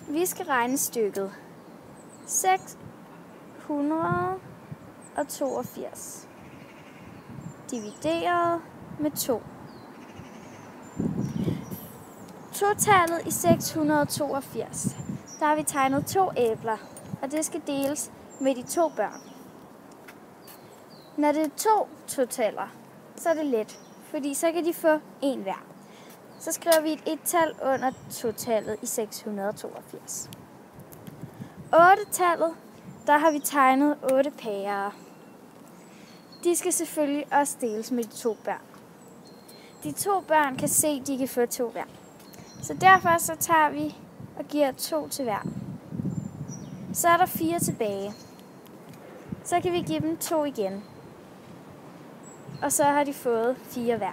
Vi skal regne stykket 682 divideret med 2. Totallet i 682, der har vi tegnet 2 æbler, og det skal deles med de 2 børn. Når det er 2 totaler, så er det let, fordi så kan de få 1 hver. Så skriver vi et 1-tal under totallet i 682. 8-tallet, der har vi tegnet 8 pærer. De skal selvfølgelig også deles med de 2 børn. De 2 børn kan se, at de kan få 2 hver. Så derfor så tager vi og giver 2 til hver. Så er der 4 tilbage. Så kan vi give dem 2 igen. Og så har de fået 4 hver.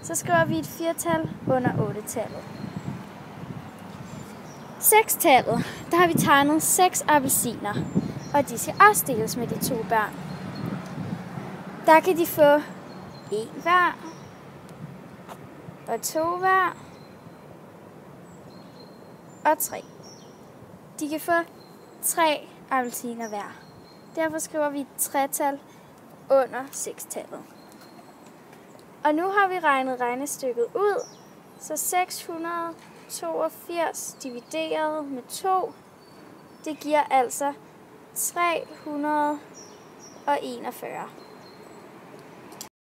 Så skriver vi et 4-tal under 8-tallet. 6-tallet, der har vi tegnet 6 appelsiner, og de skal også deles med de 2 børn. Der kan de få 1 hver, og 2 hver, og 3. De kan få 3 appelsiner hver. Derfor skriver vi et 3-tal under 6-tallet. Og nu har vi regnet regnestykket ud, så 682 divideret med 2, det giver altså 341.